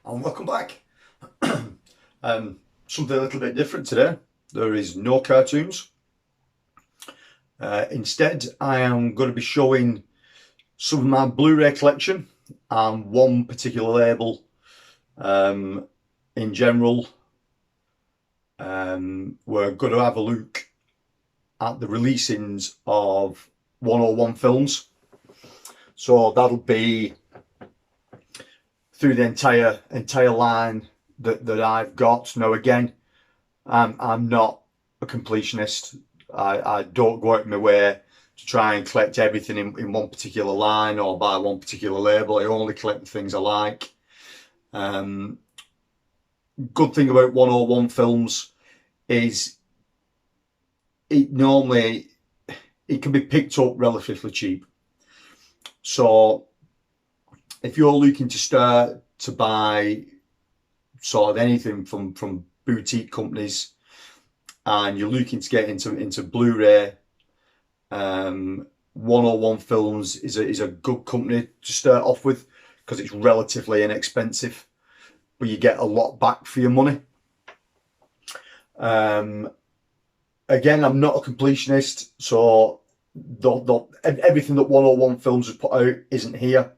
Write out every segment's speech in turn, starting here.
And welcome back. Something a little bit different today. There is no cartoons. Instead, I am going to be showing some of my Blu-ray collection and one particular label. In general, we're going to have a look at the releasings of 101 films. So that'll be through the entire line that I've got. Now again, I'm not a completionist. I don't go out of my way to try and collect everything in one particular line or by one particular label. I only collect the things I like. Good thing about 101 films is it can be picked up relatively cheap. So if you're looking to start to buy sort of anything from boutique companies and you're looking to get into Blu-ray, 101 Films is a good company to start off with because it's relatively inexpensive, but you get a lot back for your money. Again, I'm not a completionist, so everything that 101 Films has put out isn't here.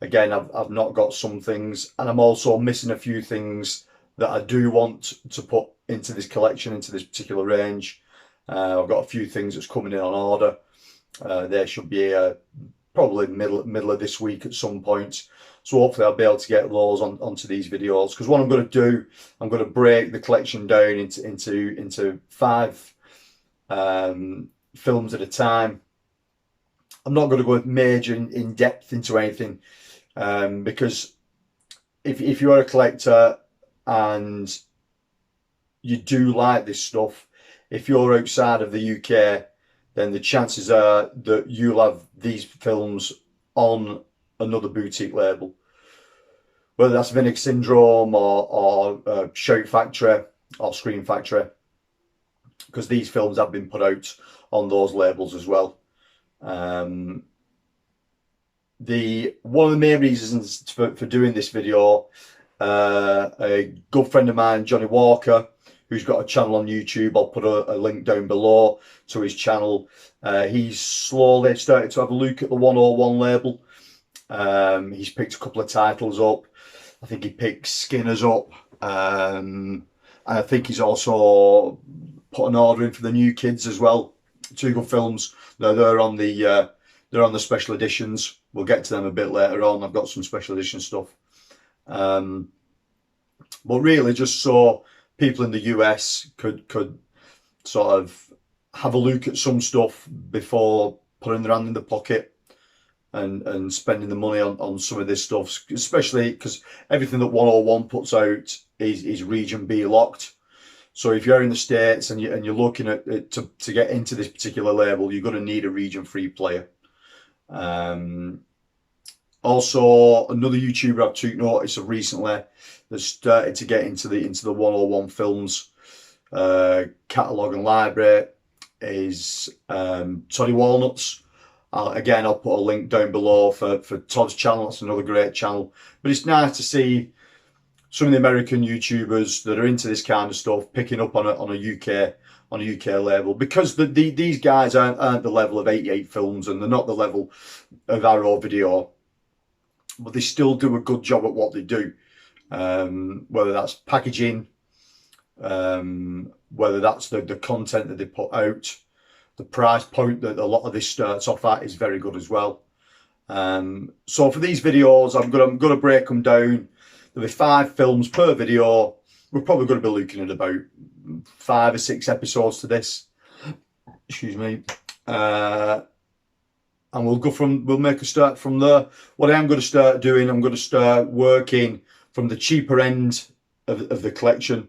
Again, I've not got some things, and I'm also missing a few things that I do want to put into this collection, into this particular range. I've got a few things that's coming in on order. They should be probably middle of this week at some point. So hopefully I'll be able to get those onto these videos. Because what I'm going to do, I'm going to break the collection down into 5 films at a time. I'm not going to go major in depth into anything, because if you're a collector and you do like this stuff, if you're outside of the UK, then the chances are that you'll have these films on another boutique label, whether that's Vinegar Syndrome or Shout Factory or Scream Factory, because these films have been put out on those labels as well. One of the main reasons for doing this video, a good friend of mine, Johnny Walker, who's got a channel on YouTube, I'll put a link down below to his channel. He's slowly started to have a look at the 101 label. He's picked a couple of titles up. I think he picked Skinners up, and I think he's also put an order in for the New Kids as well. 2 good films. They're on the special editions. We'll get to them a bit later on. I've got some special edition stuff, but really just so people in the US could sort of have a look at some stuff before putting their hand in the pocket and spending the money on some of this stuff, especially because everything that 101 puts out is region B locked. So if you're in the States and you're looking at it to get into this particular label, you're going to need a region 3 player. Also, another YouTuber I've took notice of recently that started to get into the 101 Films catalogue and library is Toddy Walnuts. Again, I'll put a link down below for Todd's channel. That's another great channel. But it's nice to see some of the American YouTubers that are into this kind of stuff picking up on a UK label, because these guys aren't the level of 88 Films and they're not the level of Arrow Video, but they still do a good job at what they do. Whether that's packaging, whether that's the content that they put out, the price point that a lot of this starts off at is very good as well. So for these videos, I'm gonna break them down. There'll be 5 films per video. We're probably going to be looking at about 5 or 6 episodes to this. Excuse me. And we'll make a start from there. What I am going to start doing, I'm going to start working from the cheaper end of the collection,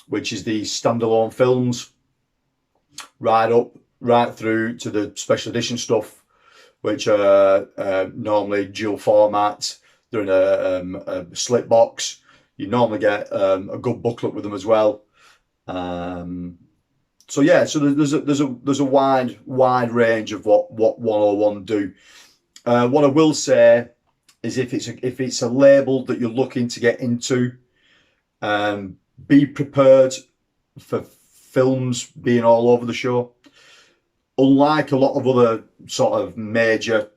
which is the standalone films, right through to the special edition stuff, which are normally dual format. They're in a slip box. You normally get a good booklet with them as well. So yeah, so there's a wide range of what 101 do. What I will say is if it's a label that you're looking to get into, be prepared for films being all over the show. Unlike a lot of other sort of major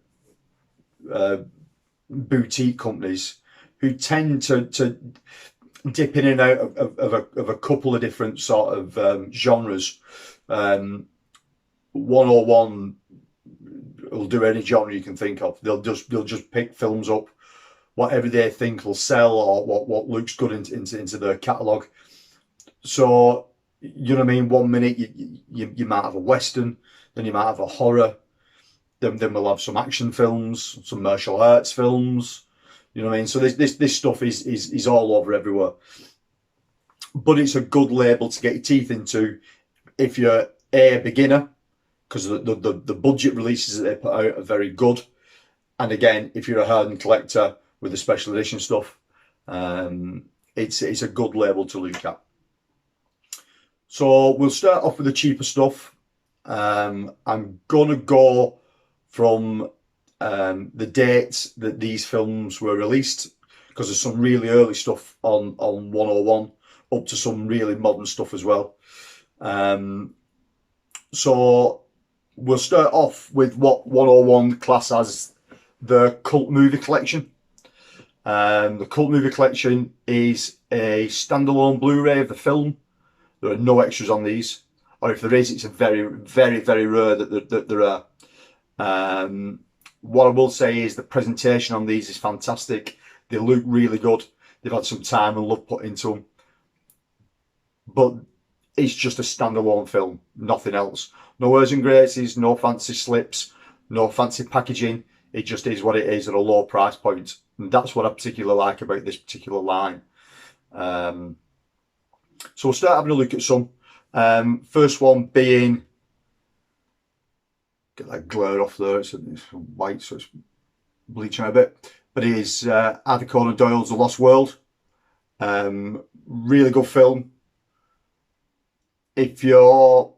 boutique companies who tend to dip in and out of a couple of different sort of genres, 101 will do any genre you can think of. They'll just pick films up, whatever they think will sell or what looks good into their catalogue. So, you know what I mean? 1 minute you might have a western, then you might have a horror, then we'll have some action films, some martial arts films. You know what I mean? So this stuff is all over everywhere. But it's a good label to get your teeth into if you're a beginner, because the budget releases that they put out are very good. And again, if you're a hardened collector with the special edition stuff, it's a good label to look at. So we'll start off with the cheaper stuff. I'm gonna go from the dates that these films were released, because there's some really early stuff on 101 up to some really modern stuff as well. So we'll start off with what 101 class as the cult movie collection. The cult movie collection is a standalone Blu-ray of the film. There are no extras on these, or if there is, it's a very, very, very rare that there are. What I will say is the presentation on these is fantastic. They look really good. They've had some time and love put into them. But it's just a standalone film, nothing else. No airs and graces, no fancy slips, no fancy packaging. It just is what it is at a low price point. And that's what I particularly like about this particular line. So we'll start having a look at some. First one being, get that glare off there, it's white so it's bleaching out a bit, but it is Arthur Conan Doyle's The Lost World. Really good film. If you're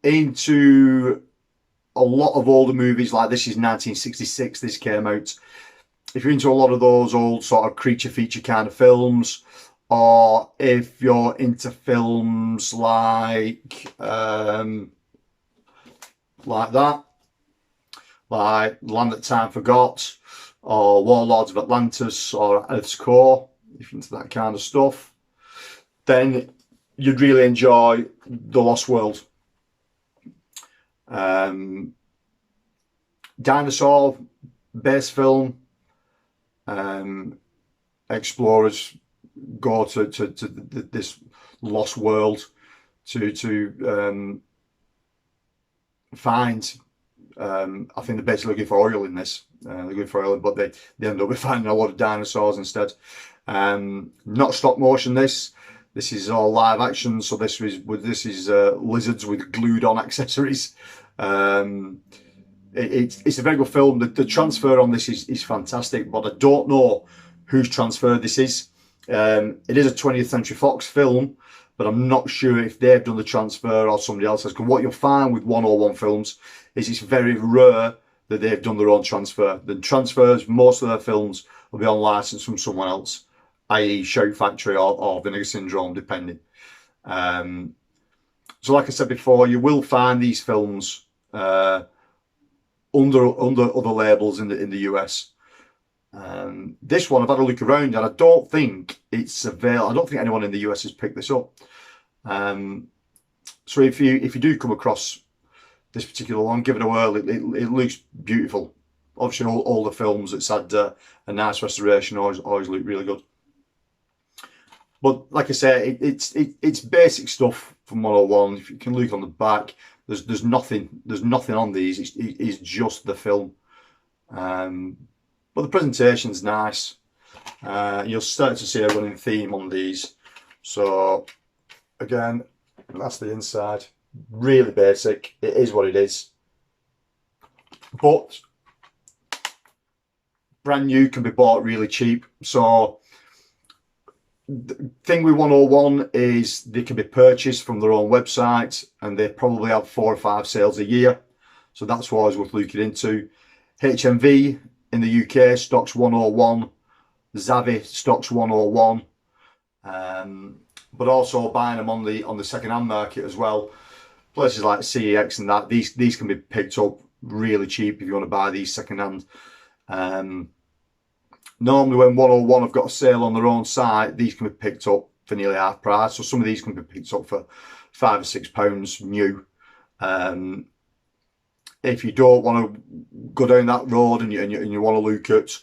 into a lot of older movies, like this is 1966, this came out. If you're into a lot of those old sort of creature feature kind of films, or if you're into films like that, like Land That Time Forgot, or Warlords of Atlantis, or Earth's Core, if you're into that kind of stuff, then you'd really enjoy The Lost World. Dinosaur based film. Explorers go to this lost world to find. I think they're basically looking for oil in this. They're looking for oil, but they end up finding a lot of dinosaurs instead. Not stop motion. This is all live action. So this is lizards with glued on accessories. It's a very good film. The transfer on this is fantastic, but I don't know whose transfer this is. It is a 20th Century Fox film, but I'm not sure if they've done the transfer or somebody else has. Because what you'll find with 101 films is it's very rare that they've done their own transfer. The transfers, most of their films will be on license from someone else, i.e. Shout Factory or Vinegar Syndrome, depending. So like I said before, you will find these films under other labels in the US. This one I've had a look around and I don't think it's available. I don't think anyone in the US has picked this up. So if you do come across this particular one, give it a whirl. It looks beautiful. Obviously all the films that's had a nice restoration always look really good. But like I say, it's basic stuff from 101. If you can look on the back, there's nothing on these. It's just the film. But the presentation's nice. You'll start to see a running theme on these. So again, that's the inside. Really basic. It is what it is. But brand new can be bought really cheap. So the thing with 101 is they can be purchased from their own website, and they probably have 4 or 5 sales a year. So that's what I was worth looking into. HMV in the UK stocks 101, Zavvi stocks 101, but also buying them on the second-hand market as well. Places like CEX and that, these can be picked up really cheap if you want to buy these second-hand. Normally when 101 have got a sale on their own site, these can be picked up for nearly half price. So some of these can be picked up for £5 or £6 new. If you don't want to go down that road and you want to look at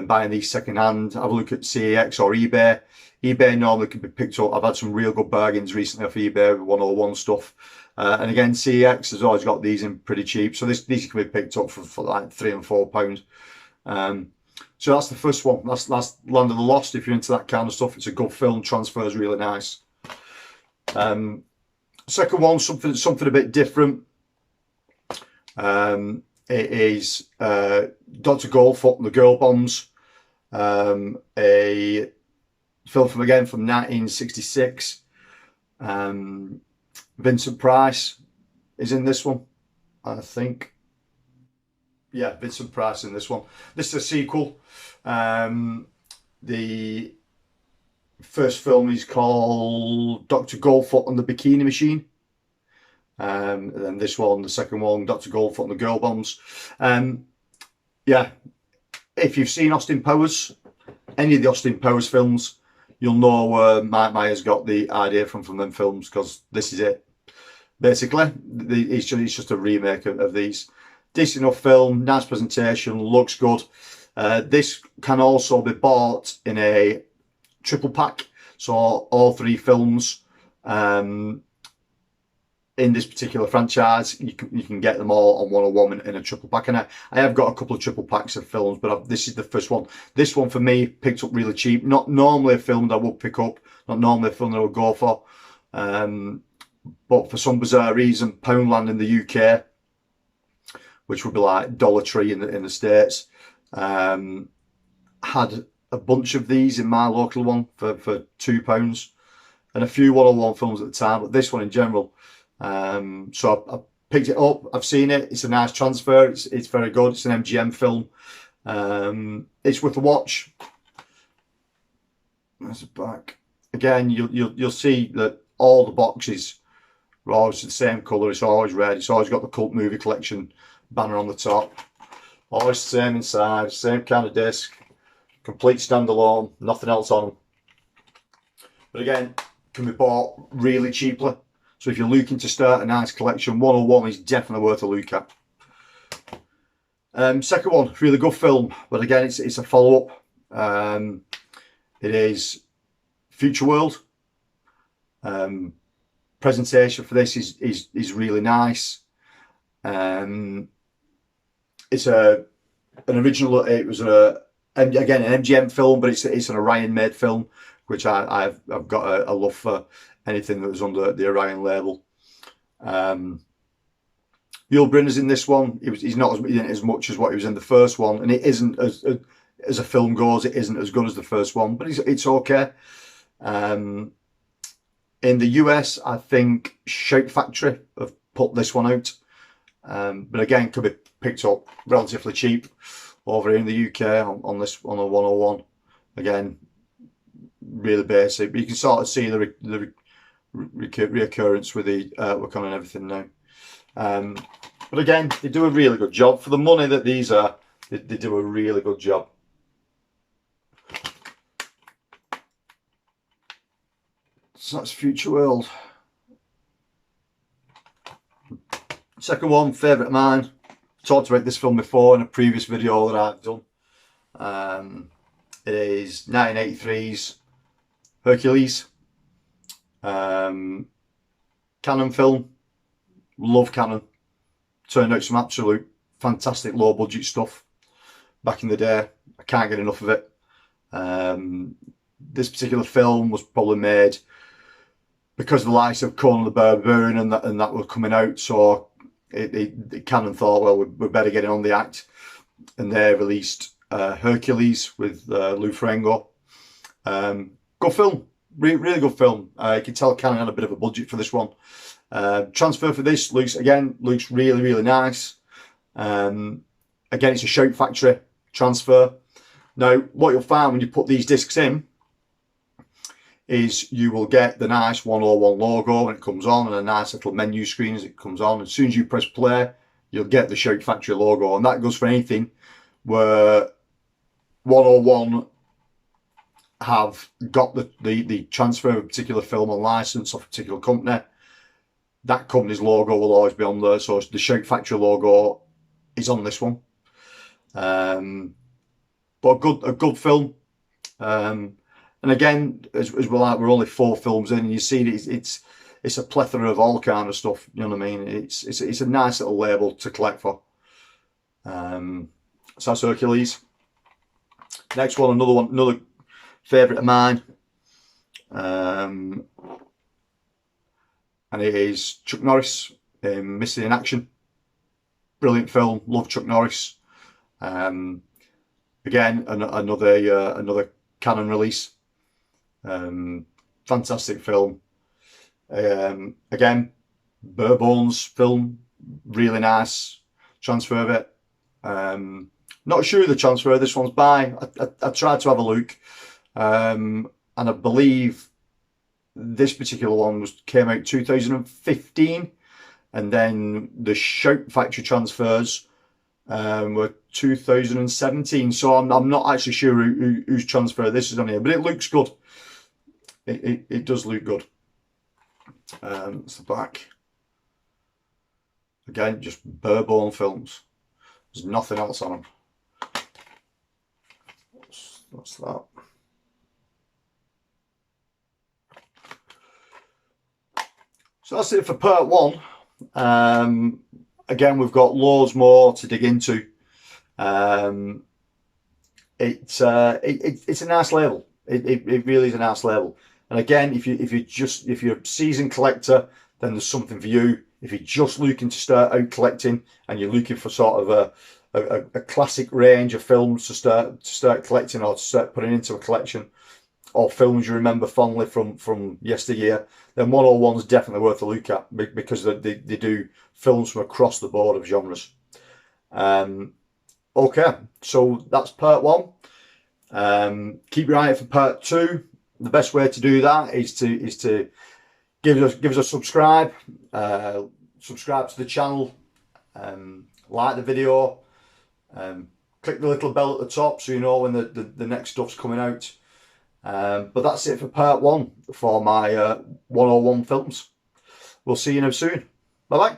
buying these second hand, have a look at CEX or eBay. eBay normally can be picked up. I've had some real good bargains recently off eBay with 101 stuff. And again, CEX has always got these in pretty cheap. So these can be picked up for like £3 and £4. So that's the first one. That's Land of the Lost. If you're into that kind of stuff, it's a good film. Transfers really nice. Second one, something a bit different. It is Dr. Goldfoot and the Girl Bombs, a film from 1966. Vincent Price is in this one, I think. Yeah, Vincent Price in this one. This is a sequel. The first film is called Dr. Goldfoot and the Bikini Machine. And then this one, the second one, Dr. Goldfoot and the Girl Bombs. Yeah, if you've seen Austin Powers, any of the Austin Powers films, you'll know where Mike Myers got the idea from them films, because this is it. Basically, it's just a remake of these. Decent enough film, nice presentation, looks good. This can also be bought in a triple pack, so all three films in this particular franchise, you can get them all on 101 in a triple pack. And I have got a couple of triple packs of films, but this is the first one. This one for me picked up really cheap. Not normally a film that I would pick up, not normally a film that I would go for, but for some bizarre reason, Poundland in the UK, which would be like Dollar Tree in the States, had a bunch of these in my local one for £2, and a few 101 films at the time, but this one in general. So I picked it up. I've seen it. It's a nice transfer. It's very good. It's an MGM film. It's worth a watch. There's the back. Again, you'll see that all the boxes are always the same colour. It's always red. It's always got the Cult Movie Collection banner on the top. Always the same inside. Same kind of disc. Complete standalone. Nothing else on them. But again, can be bought really cheaply. So if you're looking to start a nice collection, 101 is definitely worth a look at. Second one, really good film, but again, it's a follow-up. It is Futureworld. Presentation for this is really nice. It's an original. It was again an MGM film, but it's an Orion made film, which I've got a love for. Anything that was under the Orion label. Yul Brynner's in this one. He's not as much as what he was in the first one, and it isn't as a film goes. It isn't as good as the first one, but it's okay. In the US, I think Shout Factory have put this one out, but again, could be picked up relatively cheap over here in the UK on a 101. Again, really basic, but you can sort of see the reoccurrence with the artwork on and everything now. But again, they do a really good job for the money that these are. They do a really good job. So that's Futureworld. Second one, favourite of mine. Talked about this film before in a previous video that I've done. It is 1983's Hercules. Cannon film. Love Cannon. Turned out some absolute fantastic low budget stuff back in the day. I can't get enough of it. This particular film was probably made because of the likes of Conan the Barbarian and that were coming out, so Cannon thought, well, we better get it on the act, and they released Hercules with Lou Ferrigno. Good film. Really good film. You can tell Cannon had a bit of a budget for this one. Transfer for this looks really nice. Again, it's a Shout Factory. transfer. Now, what you'll find when you put these discs in is you will get the nice 101 logo when it comes on, and a nice little menu screen as it comes on. As soon as you press play, you'll get the Shout Factory logo, and that goes for anything where 101 have got the transfer of a particular film on license of a particular company. That company's logo will always be on there, so the Shout Factory logo is on this one. But a good film. And again, as we're only 4 films in, and you see it's a plethora of all kind of stuff. You know what I mean? It's a nice little label to collect for. So that's Hercules. Next one, another favourite of mine, and it is Chuck Norris, Missing in Action. Brilliant film. Love Chuck Norris. Again, another Canon release. Fantastic film. Again, bare bones film, really nice transfer of it. Not sure of the transfer this one's by. I tried to have a look, and I believe this particular one came out 2015, and then the Shout Factory transfers were 2017. So I'm not actually sure whose transfer this is on here, but it looks good. It does look good. It's the back. Again, just bare bone films. There's nothing else on them. What's that? So that's it for part 1. Again, we've got loads more to dig into. It's a nice label. It really is a nice label. And again, if you're a seasoned collector, then there's something for you. If you're just looking to start out collecting and you're looking for sort of a classic range of films to start collecting, or to start putting into a collection, or films you remember fondly from yesteryear, then 101's definitely worth a look at, because they do films from across the board of genres. Okay, so that's part 1. Keep your eye out for part 2. The best way to do that is to give us a subscribe, subscribe to the channel, like the video, click the little bell at the top so you know when the next stuff's coming out. But that's it for part 1 for my 101 films. We'll see you now soon. Bye bye.